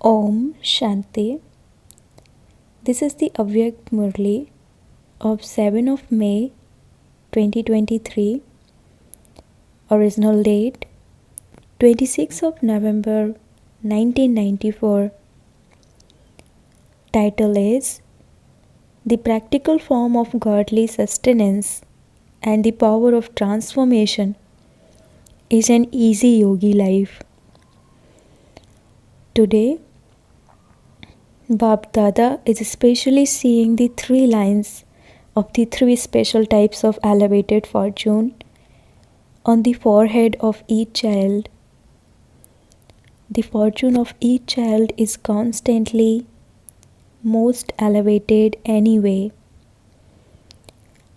Om Shanti. This is the Avyakt Murli of 7 of May 2023. Original date 26 of November 1994. Title is The Practical Form of Godly Sustenance and the Power of Transformation is an Easy Yogi Life. Today, Bab Dada is especially seeing the 3 lines of the 3 special types of elevated fortune on the forehead of each child. The fortune of each child is constantly most elevated anyway,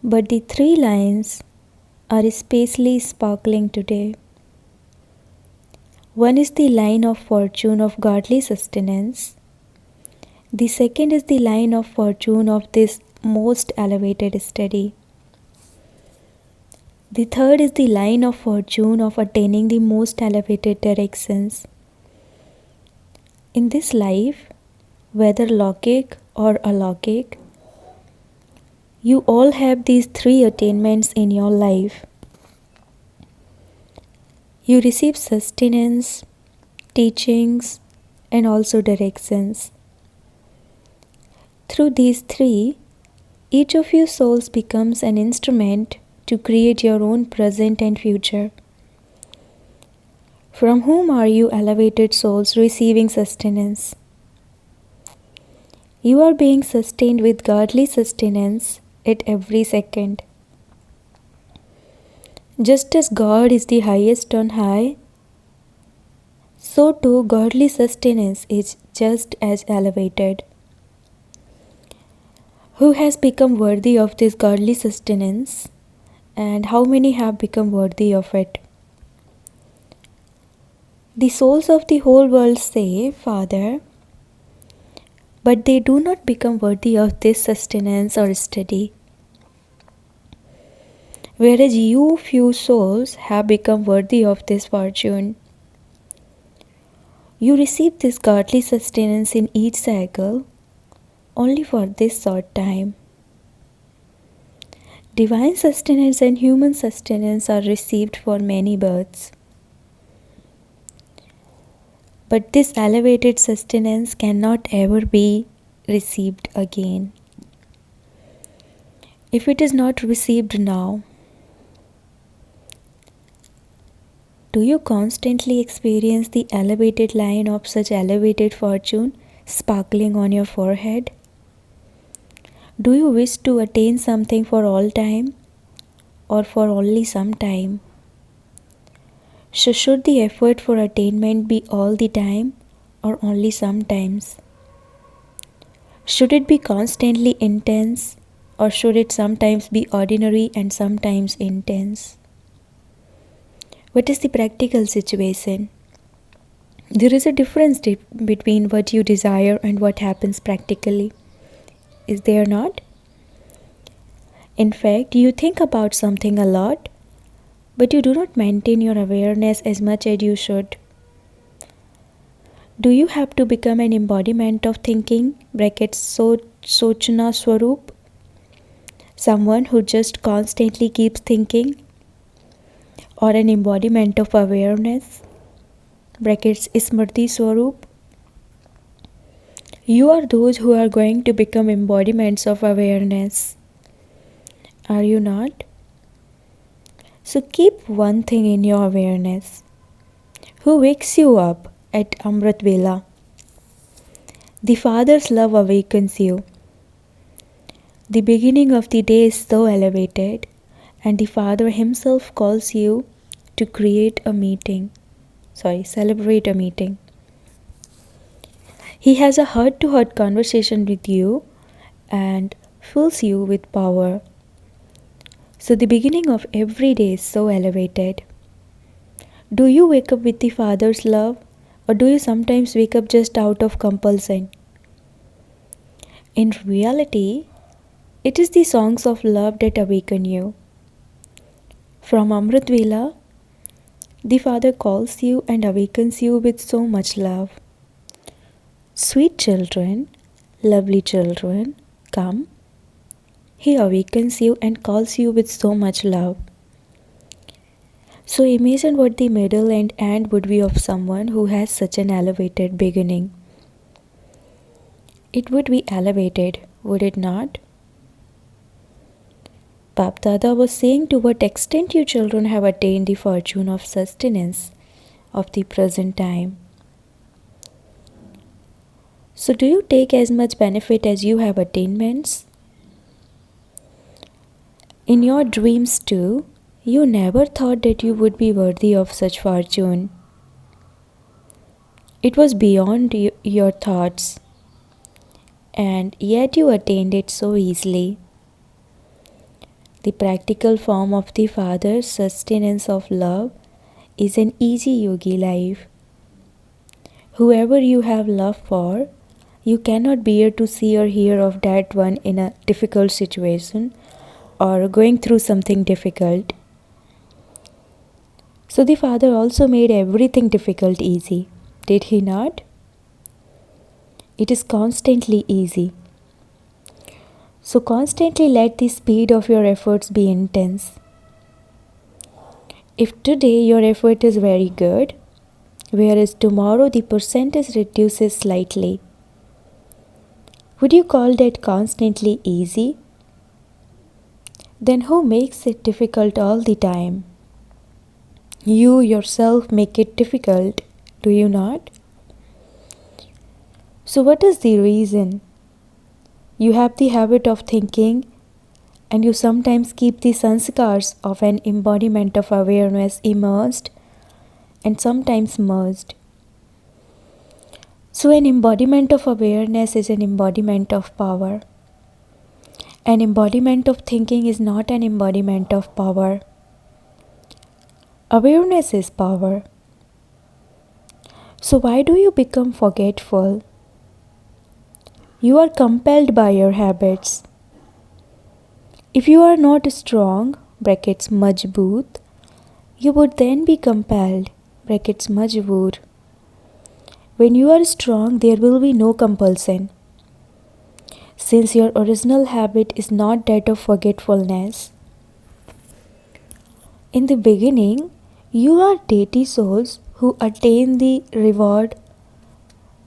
but the 3 lines are especially sparkling today. One is the line of fortune of godly sustenance. The second is the line of fortune of this most elevated study. The third is the line of fortune of attaining the most elevated directions. In this life, whether Lokik or Alokik, you all have these 3 attainments in your life. You receive sustenance, teachings, and also directions. Through these 3, each of you souls becomes an instrument to create your own present and future. From whom are you elevated souls receiving sustenance? You are being sustained with godly sustenance at every second. Just as God is the highest on high, so too godly sustenance is just as elevated. Who has become worthy of this godly sustenance, and how many have become worthy of it? The souls of the whole world say, Father, but they do not become worthy of this sustenance or study. Whereas you few souls have become worthy of this fortune. You receive this godly sustenance in each cycle only for this short time. Divine sustenance and human sustenance are received for many births. But this elevated sustenance cannot ever be received again. If it is not received now, do you constantly experience the elevated line of such elevated fortune sparkling on your forehead? Do you wish to attain something for all time or for only some time? So should the effort for attainment be all the time or only sometimes? Should it be constantly intense or should it sometimes be ordinary and sometimes intense? What is the practical situation? There is a difference between what you desire and what happens practically. Is there not? In fact, you think about something a lot, but you do not maintain your awareness as much as you should. Do you have to become an embodiment of thinking, Sochna Swarup? Someone who just constantly keeps thinking? Or an embodiment of awareness, Smrti Swarup? You are those who are going to become embodiments of awareness. Are you not? So keep one thing in your awareness. Who wakes you up at Amrit Vela? The Father's love awakens you. The beginning of the day is so elevated, and the Father himself calls you to celebrate a meeting. He has a heart-to-heart conversation with you and fills you with power. So the beginning of every day is so elevated. Do you wake up with the Father's love, or do you sometimes wake up just out of compulsion? In reality, it is the songs of love that awaken you. From Amrit Vela, the Father calls you and awakens you with so much love. Sweet children, lovely children, come. He awakens you and calls you with so much love. So imagine what the middle and end would be of someone who has such an elevated beginning. It would be elevated, would it not? Bap Dada was saying to what extent you children have attained the fortune of sustenance of the present time. So do you take as much benefit as you have attainments? In your dreams too, you never thought that you would be worthy of such fortune. It was beyond your thoughts, and yet you attained it so easily. The practical form of the Father's sustenance of love is an easy yogi life. Whoever you have love for, you cannot bear to see or hear of that one in a difficult situation or going through something difficult. So the Father also made everything difficult easy, did he not? It is constantly easy. So constantly let the speed of your efforts be intense. If today your effort is very good, whereas tomorrow the percentage reduces slightly, would you call that constantly easy? Then who makes it difficult all the time? You yourself make it difficult, do you not? So what is the reason? You have the habit of thinking, and you sometimes keep the sanskars of an embodiment of awareness immersed and sometimes merged. So an embodiment of awareness is an embodiment of power. An embodiment of thinking is not an embodiment of power. Awareness is power. So why do you become forgetful? You are compelled by your habits. If you are not strong, brackets majboot, you would then be compelled, brackets majboor. When you are strong, there will be no compulsion, since your original habit is not that of forgetfulness. In the beginning, you are deity souls who attain the reward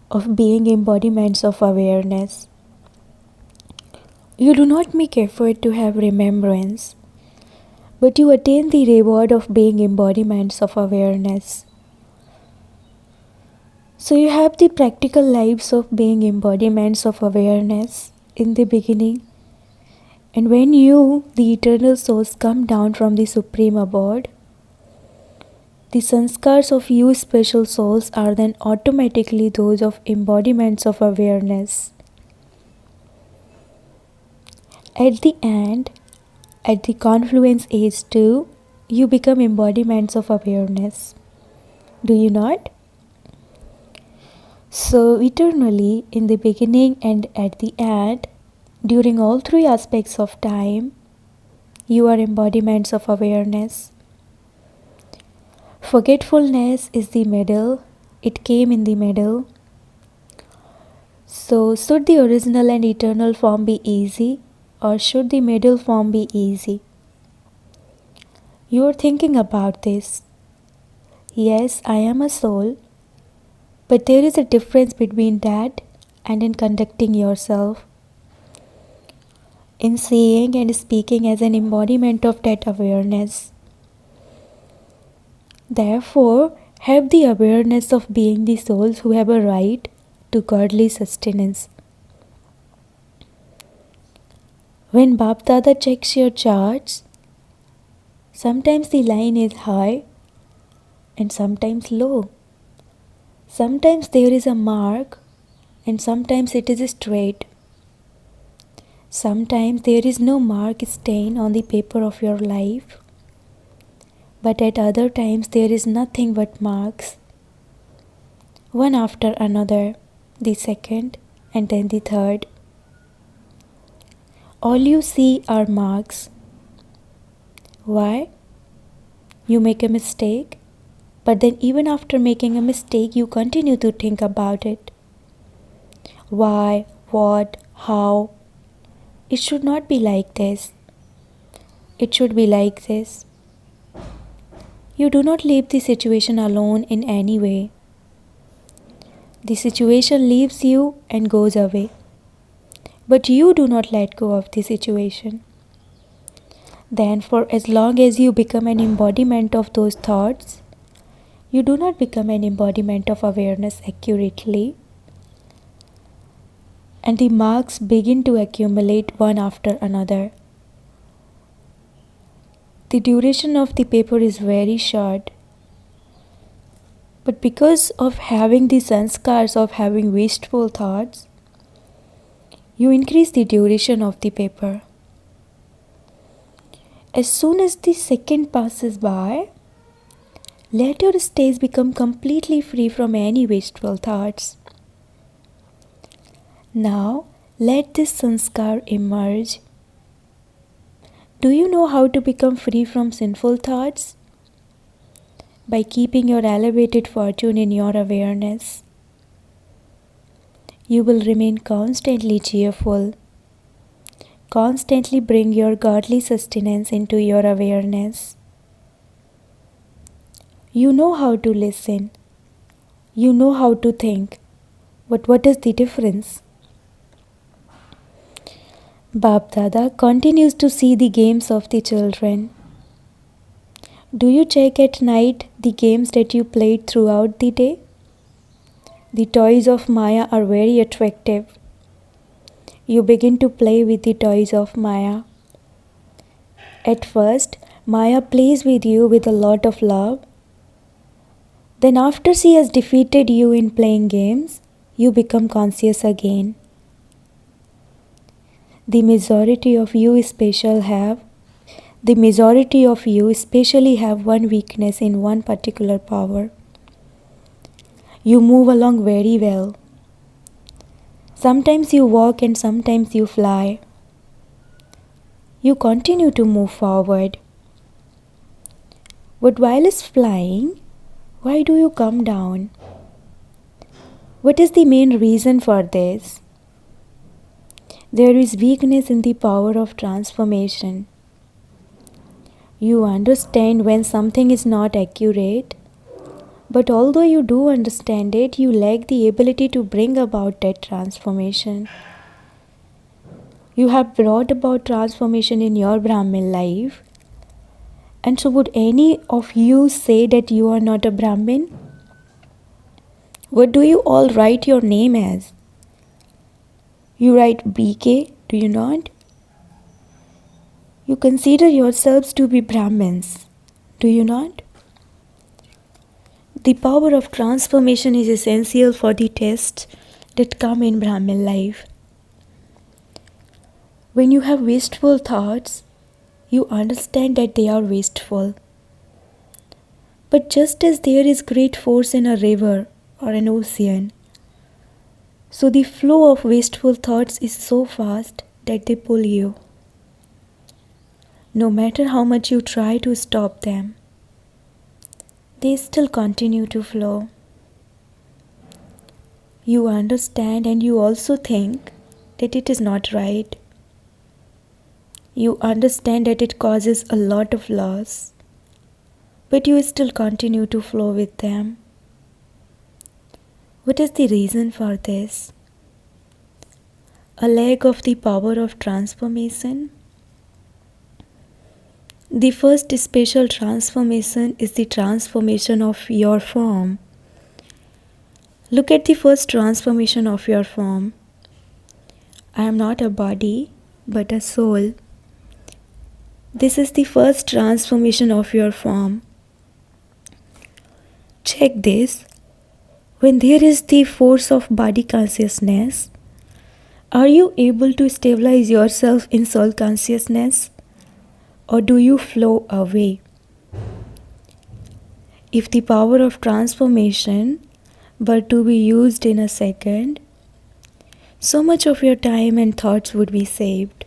of being embodiments of awareness. You do not make effort to have remembrance, but you attain the reward of being embodiments of awareness. So you have the practical lives of being embodiments of awareness in the beginning. And when you, the eternal souls, come down from the supreme abode, the sanskars of you special souls are then automatically those of embodiments of awareness. At the end, at the confluence age too, you become embodiments of awareness. Do you not? So eternally, in the beginning and at the end, during all three aspects of time, you are embodiments of awareness. Forgetfulness is the middle. It came in the middle. So should the original and eternal form be easy, or should the middle form be easy? You are thinking about this. Yes, I am a soul, but there is a difference between that and in conducting yourself, in saying and speaking as an embodiment of that awareness. Therefore, have the awareness of being the souls who have a right to godly sustenance. When Bap Dada checks your charts, sometimes the line is high and sometimes low. Sometimes there is a mark and sometimes it is straight. Sometimes there is no mark stain on the paper of your life, but at other times there is nothing but marks, one after another, the second and then the third. All you see are marks. Why? You make a mistake, but then even after making a mistake, you continue to think about it. Why, what, how. It should not be like this. It should be like this. You do not leave the situation alone in any way. The situation leaves you and goes away. But you do not let go of the situation. Then, for as long as you become an embodiment of those thoughts, you do not become an embodiment of awareness accurately, and the marks begin to accumulate one after another. The duration of the paper is very short, but because of having the sanskars of having wasteful thoughts, you increase the duration of the paper. As soon as the second passes by, let your stage become completely free from any wasteful thoughts. Now, let this sanskar emerge. Do you know how to become free from sinful thoughts? By keeping your elevated fortune in your awareness. You will remain constantly cheerful. Constantly bring your godly sustenance into your awareness. You know how to listen. You know how to think. But what is the difference? Bap Dada continues to see the games of the children. Do you check at night the games that you played throughout the day? The toys of Maya are very attractive. You begin to play with the toys of Maya. At first, Maya plays with you with a lot of love. Then after she has defeated you in playing games, you become conscious again. The majority of you especially have one weakness in one particular power. You move along very well. Sometimes you walk and sometimes you fly. You continue to move forward. But while flying, why do you come down? What is the main reason for this? There is weakness in the power of transformation. You understand when something is not accurate, but although you do understand it, you lack the ability to bring about that transformation. You have brought about transformation in your Brahmin life, and so would any of you say that you are not a Brahmin? What do you all write your name as? You write BK, do you not? You consider yourselves to be Brahmins, do you not? The power of transformation is essential for the tests that come in Brahmin life. When you have wasteful thoughts, you understand that they are wasteful. But just as there is great force in a river or an ocean, so the flow of wasteful thoughts is so fast that they pull you. No matter how much you try to stop them, they still continue to flow. You understand and you also think that it is not right. You understand that it causes a lot of loss, but you still continue to flow with them. What is the reason for this? A lack of the power of transformation? The first special transformation is the transformation of your form. Look at the first transformation of your form. I am not a body, but a soul. This is the first transformation of your form. Check this. When there is the force of body consciousness, are you able to stabilize yourself in soul consciousness? Or do you flow away? If the power of transformation were to be used in a second, so much of your time and thoughts would be saved.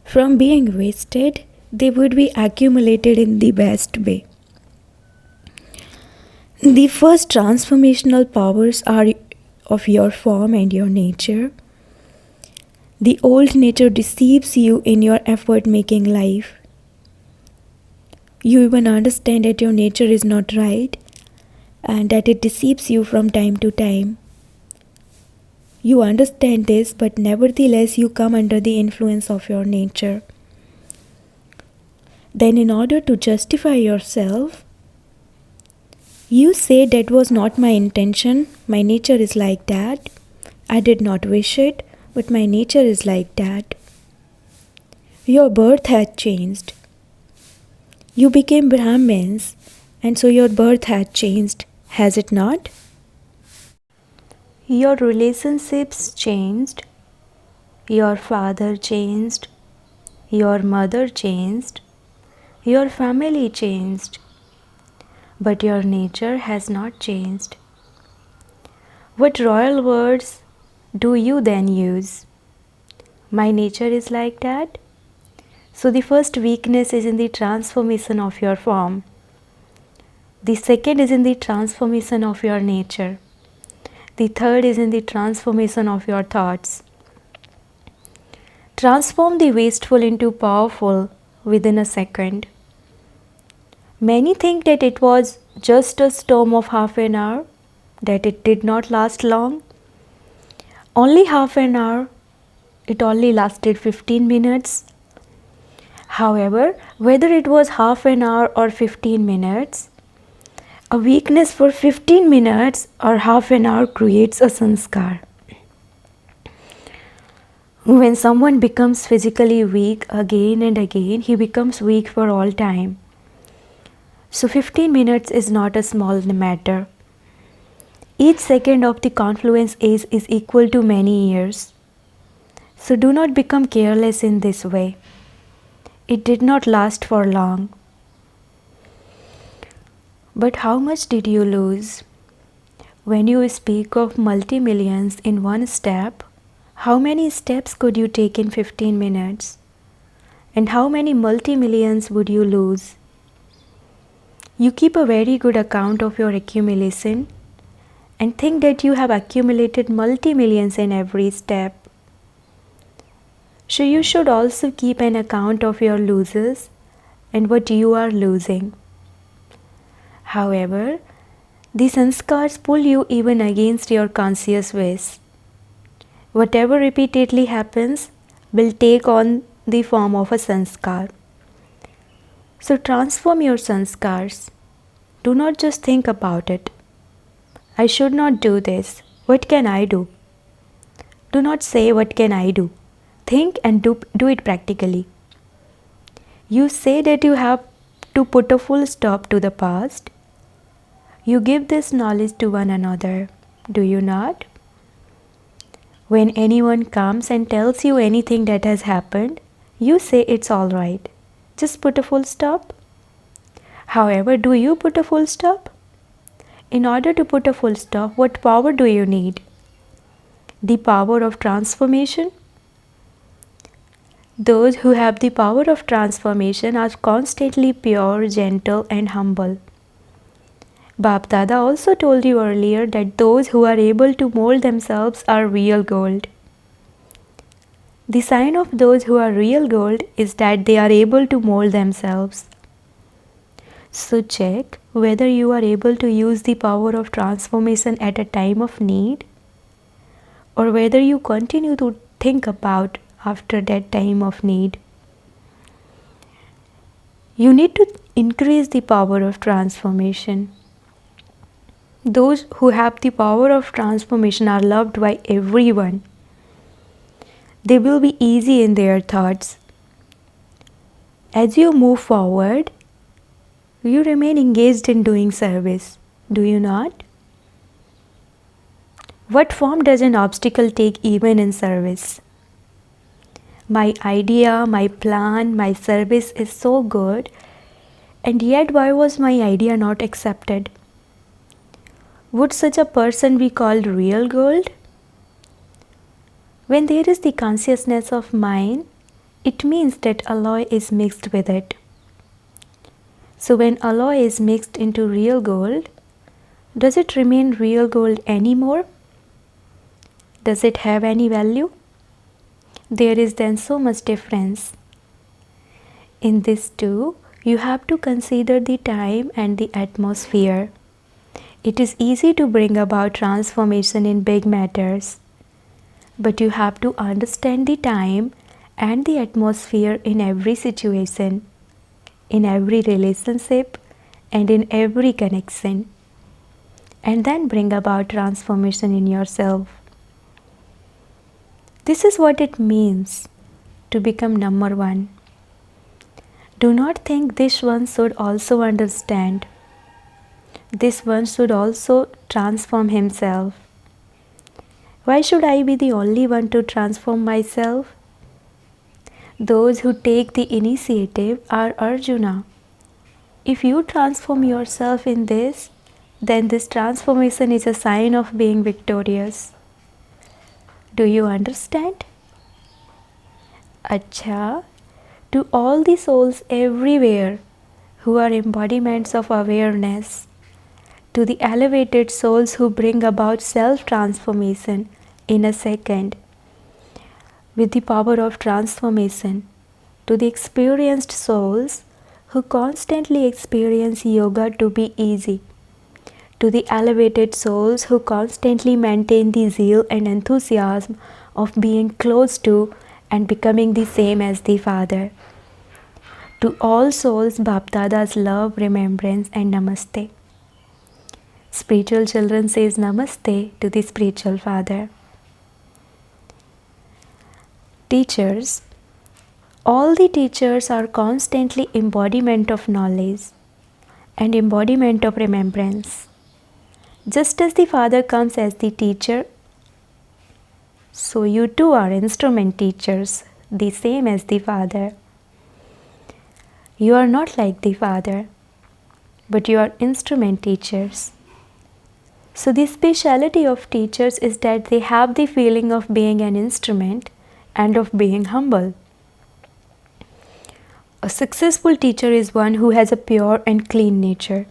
From being wasted, they would be accumulated in the best way. The first transformational powers are of your form and your nature. The old nature deceives you in your effort-making life. You even understand that your nature is not right and that it deceives you from time to time. You understand this, but nevertheless you come under the influence of your nature. Then in order to justify yourself, you say that was not my intention, my nature is like that, I did not wish it, but my nature is like that. Your birth had changed. You became Brahmins, and so your birth had changed, has it not? Your relationships changed, your father changed, your mother changed, your family changed, but your nature has not changed. What royal words do you then use? My nature is like that. So the first weakness is in the transformation of your form. The second is in the transformation of your nature. The third is in the transformation of your thoughts. Transform the wasteful into powerful within a second. Many think that it was just a storm of half an hour, that it did not last long. Only half an hour, it only lasted 15 minutes. However, whether it was half an hour or 15 minutes, a weakness for 15 minutes or half an hour creates a sanskar. When someone becomes physically weak again and again, he becomes weak for all time. So 15 minutes is not a small matter. Each second of the confluence age is equal to many years. So do not become careless in this way. It did not last for long. But how much did you lose? When you speak of multi-millions in one step, how many steps could you take in 15 minutes? And how many multi-millions would you lose? You keep a very good account of your accumulation and think that you have accumulated multi-millions in every step. So you should also keep an account of your losses and what you are losing. However, the sanskars pull you even against your conscious wish. Whatever repeatedly happens will take on the form of a sanskar. So transform your sanskars. Do not just think about it. I should not do this. What can I do? Do not say, what can I do? Think and do it practically. You say that you have to put a full stop to the past. You give this knowledge to one another, do you not? When anyone comes and tells you anything that has happened, you say it's all right. Just put a full stop. However, do you put a full stop? In order to put a full stop, what power do you need? The power of transformation? Those who have the power of transformation are constantly pure, gentle, and humble. Bap Dada also told you earlier that those who are able to mold themselves are real gold. The sign of those who are real gold is that they are able to mold themselves. So check whether you are able to use the power of transformation at a time of need, or whether you continue to think about after that time of need. You need to increase the power of transformation. Those who have the power of transformation are loved by everyone. They will be easy in their thoughts. As you move forward, you remain engaged in doing service, do you not? What form does an obstacle take even in service? My idea, my plan, my service is so good, and yet why was my idea not accepted? Would such a person be called real gold? When there is the consciousness of mind, it means that alloy is mixed with it. So when alloy is mixed into real gold, does it remain real gold anymore? Does it have any value? There is then so much difference. In this too, you have to consider the time and the atmosphere. It is easy to bring about transformation in big matters, but you have to understand the time and the atmosphere in every situation, in every relationship, and in every connection, and then bring about transformation in yourself. This is what it means to become number one. Do not think this one should also understand. This one should also transform himself. Why should I be the only one to transform myself? Those who take the initiative are Arjuna. If you transform yourself in this, then this transformation is a sign of being victorious. Do you understand? Acha, to all the souls everywhere who are embodiments of awareness, to the elevated souls who bring about self-transformation in a second with the power of transformation, to the experienced souls who constantly experience yoga to be easy, to the elevated souls who constantly maintain the zeal and enthusiasm of being close to and becoming the same as the Father. To all souls, Bapdada's love, remembrance and namaste. Spiritual children says namaste to the spiritual father. Teachers. All the teachers are constantly embodiment of knowledge and embodiment of remembrance. Just as the Father comes as the teacher, so you too are instrument teachers, the same as the Father. You are not like the Father, but you are instrument teachers. So the speciality of teachers is that they have the feeling of being an instrument and of being humble. A successful teacher is one who has a pure and clean nature.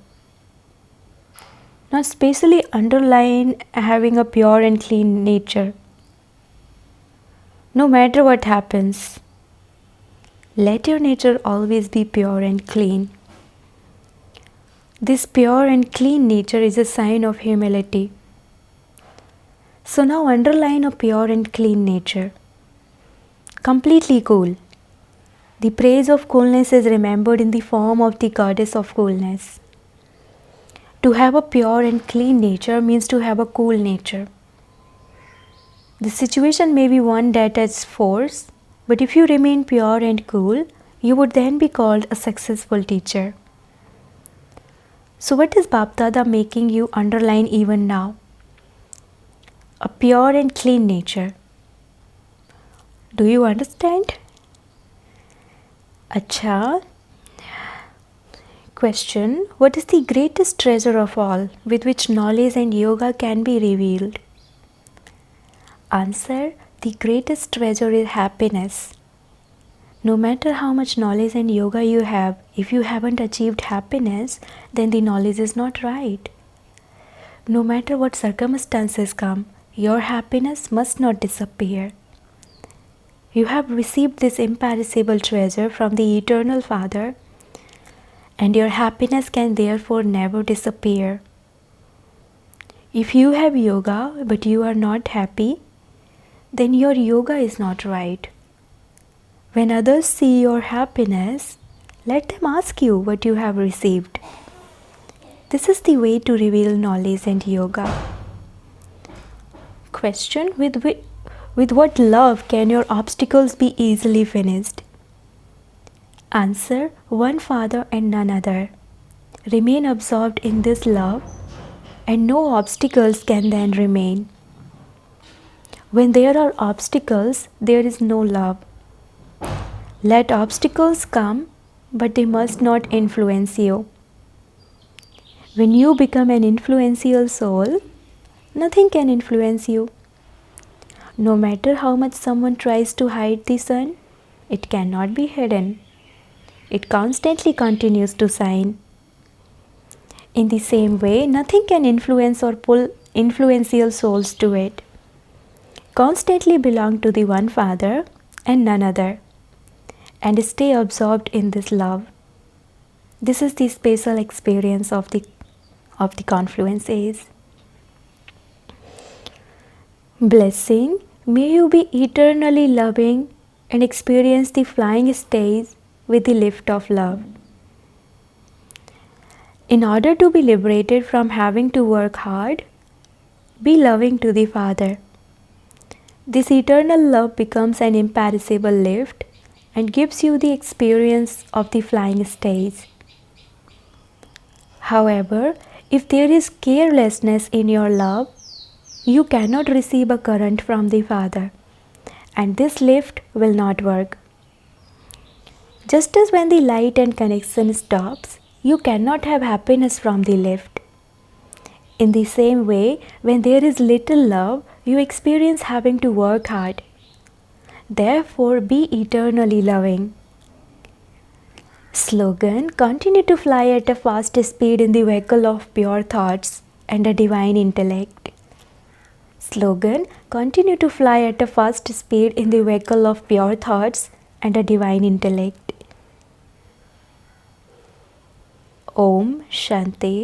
Not specially underline having a pure and clean nature. No matter what happens, let your nature always be pure and clean. This pure and clean nature is a sign of humility. So now underline a pure and clean nature. Completely cool. The praise of coolness is remembered in the form of the goddess of coolness. To have a pure and clean nature means to have a cool nature. The situation may be one that has force, but if you remain pure and cool, you would then be called a successful teacher. So what is Bapdada making you underline even now? A pure and clean nature. Do you understand? Acha. Question. What is the greatest treasure of all with which knowledge and yoga can be revealed? Answer. The greatest treasure is happiness. No matter how much knowledge and yoga you have, if you haven't achieved happiness, then the knowledge is not right. No matter what circumstances come, your happiness must not disappear. You have received this imperishable treasure from the Eternal Father, and your happiness can therefore never disappear. If you have yoga but you are not happy, then your yoga is not right. When others see your happiness, let them ask you what you have received. This is the way to reveal knowledge and yoga. Question. With what love can your obstacles be easily finished? Answer. One Father and none other. Remain absorbed in this love, and no obstacles can then remain. When there are obstacles, there is no love. Let obstacles come, but they must not influence you. When you become an influential soul, nothing can influence you. No matter how much someone tries to hide the sun, it cannot be hidden. It constantly continues to shine. In the same way, nothing can influence or pull influential souls to it. constantly belong to the one Father and none other, and stay absorbed in this love. This is the special experience of the confluence age. Blessing, may you be eternally loving and experience the flying stage with the lift of love. In order to be liberated from having to work hard, be loving to the Father. This eternal love becomes an imperishable lift and gives you the experience of the flying stage. However, if there is carelessness in your love, you cannot receive a current from the Father, and this lift will not work. Just as when the light and connection stops, you cannot have happiness from the lift. In the same way, when there is little love, you experience having to work hard. Therefore, be eternally loving. Slogan: continue to fly at a fast speed in the vehicle of pure thoughts and a divine intellect. Slogan: continue to fly at a fast speed in the vehicle of pure thoughts and a divine intellect. Om Shanti.